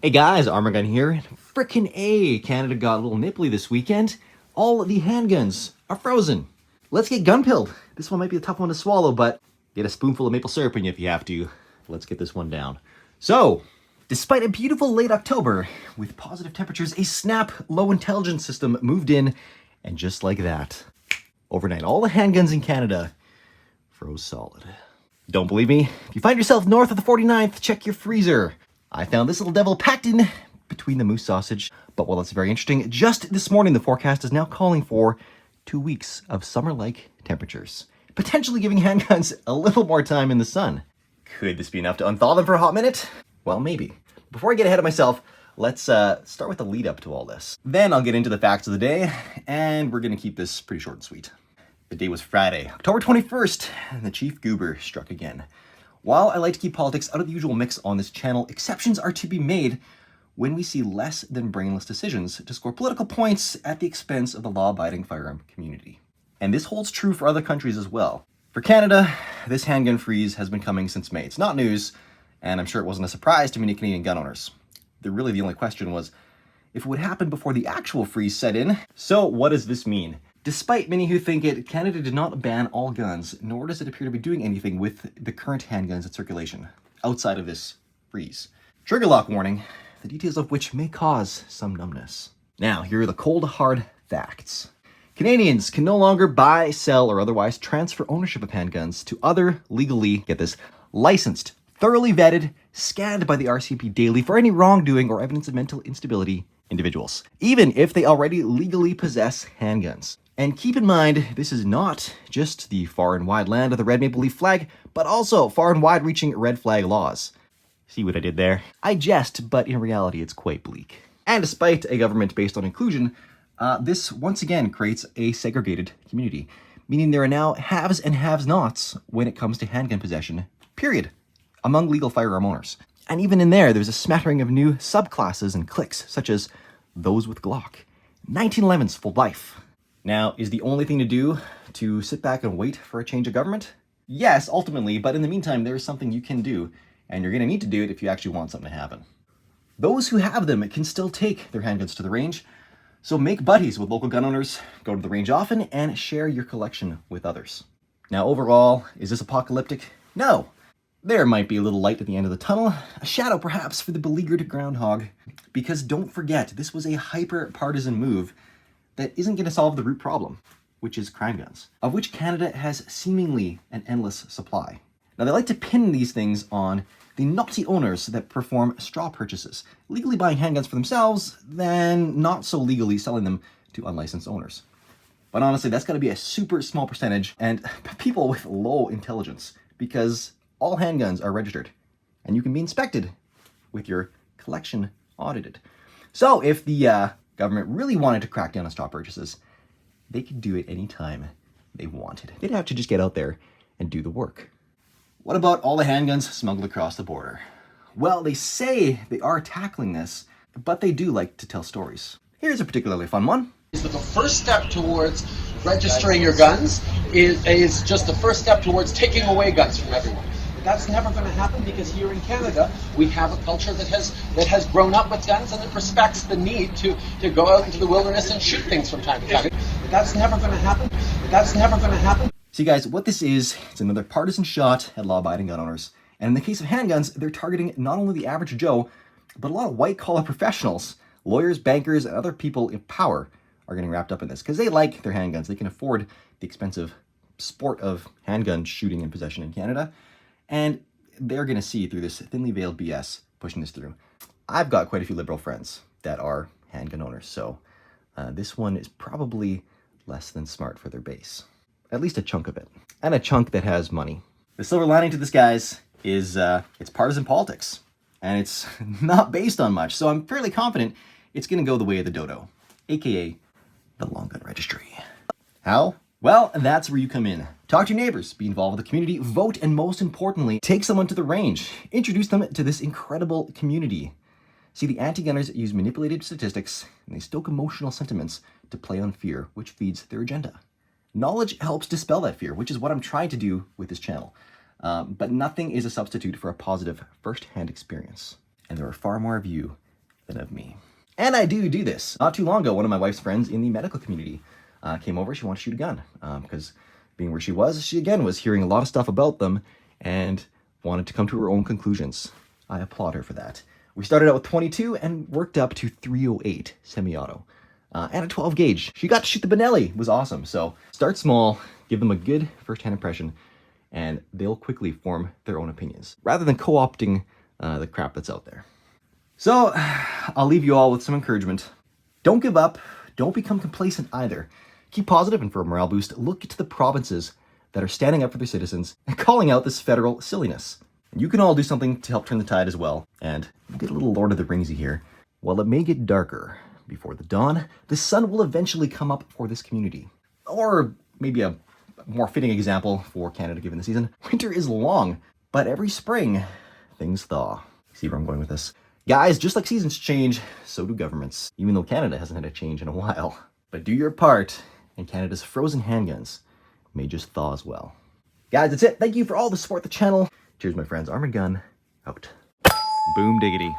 Hey guys, Arm&Gun here. Frickin' A! Canada got a little nipply this weekend. All the handguns are frozen. Let's get gun-pilled. This one might be a tough one to swallow, but get a spoonful of maple syrup in you if you have to. Let's get this one down. So, despite a beautiful late October, with positive temperatures, a snap low intelligence system moved in, and just like that, overnight, all the handguns in Canada froze solid. Don't believe me? If you find yourself north of the 49th, check your freezer. I found this little devil packed in between the moose sausage. But while that's very interesting, just this morning the forecast is now calling for 2 weeks of summer-like temperatures, potentially giving handguns a little more time in the sun. Could this be enough to unthaw them for a hot minute? Well, maybe. Before I get ahead of myself, let's start with the lead up to all this. Then I'll get into the facts of the day, and we're going to keep this pretty short and sweet. The day was Friday, October 21st, and the Chief Goober struck again. While I like to keep politics out of the usual mix on this channel, exceptions are to be made when we see less than brainless decisions to score political points at the expense of the law-abiding firearm community. And this holds true for other countries as well. For Canada, this handgun freeze has been coming since May. It's not news, and I'm sure it wasn't a surprise to many Canadian gun owners. Really, the only question was if it would happen before the actual freeze set in. So what does this mean? Despite many who think it, Canada did not ban all guns, nor does it appear to be doing anything with the current handguns in circulation, outside of this freeze. Trigger lock warning, the details of which may cause some numbness. Now, here are the cold, hard facts. Canadians can no longer buy, sell, or otherwise transfer ownership of handguns to other legally, get this, licensed, thoroughly vetted, scanned by the RCMP daily for any wrongdoing or evidence of mental instability individuals, even if they already legally possess handguns. And keep in mind, this is not just the far and wide land of the red maple leaf flag, but also far and wide reaching red flag laws. See what I did there? I jest, but in reality it's quite bleak. And despite a government based on inclusion, this once again creates a segregated community, meaning there are now haves and have-nots when it comes to handgun possession, period, among legal firearm owners. And even in there's a smattering of new subclasses and cliques, such as those with Glock, 1911's full life. Now, is the only thing to do to sit back and wait for a change of government? Yes, ultimately, but in the meantime, there is something you can do, and you're going to need to do it if you actually want something to happen. Those who have them can still take their handguns to the range, so make buddies with local gun owners, go to the range often, and share your collection with others. Now, overall, is this apocalyptic? No. There might be a little light at the end of the tunnel, a shadow perhaps for the beleaguered groundhog, because don't forget, this was a hyper-partisan move that isn't going to solve the root problem, which is crime guns, of which Canada has seemingly an endless supply. Now, they like to pin these things on the naughty owners that perform straw purchases, legally buying handguns for themselves, then not so legally selling them to unlicensed owners. But honestly, that's got to be a super small percentage, and people with low intelligence, because all handguns are registered, and you can be inspected with your collection audited. So if the government really wanted to crack down on straw purchases, they could do it anytime they wanted. They'd have to just get out there and do the work. What about all the handguns smuggled across the border? Well, they say they are tackling this, but they do like to tell stories. Here's a particularly fun one. The first step towards registering your guns is just the first step towards taking away guns from everyone. That's never going to happen because here in Canada we have a culture that has grown up with guns and it respects the need to go out into the wilderness and shoot things from time to time. That's never going to happen. That's never going to happen. See guys, what this is, it's another partisan shot at law-abiding gun owners. And in the case of handguns, they're targeting not only the average Joe, but a lot of white-collar professionals, lawyers, bankers, and other people in power are getting wrapped up in this because they like their handguns. They can afford the expensive sport of handgun shooting and possession in Canada. And they're going to see through this thinly veiled BS pushing this through. I've got quite a few liberal friends that are handgun owners, so this one is probably less than smart for their base. At least a chunk of it. And a chunk that has money. The silver lining to this, guys, is it's partisan politics. And it's not based on much, so I'm fairly confident it's going to go the way of the dodo, aka the long gun registry. How? Well, that's where you come in. Talk to your neighbors, be involved with the community, vote, and most importantly, take someone to the range. Introduce them to this incredible community. See, the anti-gunners use manipulated statistics, and they stoke emotional sentiments to play on fear, which feeds their agenda. Knowledge helps dispel that fear, which is what I'm trying to do with this channel. But nothing is a substitute for a positive first-hand experience. And there are far more of you than of me. And I do this. Not too long ago, one of my wife's friends in the medical community came over. She wanted to shoot a gun because being where she again was hearing a lot of stuff about them and wanted to come to her own conclusions. I applaud her for that. We started out with 22 and worked up to 308 semi-auto and a 12 gauge. She got to shoot the Benelli. It was awesome. So start small, give them a good first-hand impression, and they'll quickly form their own opinions rather than co-opting the crap that's out there. So I'll leave you all with some encouragement. Don't give up. Don't become complacent either. Keep positive, and for a morale boost, look to the provinces that are standing up for their citizens and calling out this federal silliness. And you can all do something to help turn the tide as well. And get a little Lord of the Ringsy here. While it may get darker before the dawn, the sun will eventually come up for this community. Or maybe a more fitting example for Canada given the season, winter is long, but every spring, things thaw. See where I'm going with this? Guys, just like seasons change, so do governments, even though Canada hasn't had a change in a while. But do your part, and Canada's frozen handguns may just thaw as well. Guys, that's it. Thank you for all the support the channel. Cheers, my friends. Arm&Gun, out. Boom diggity.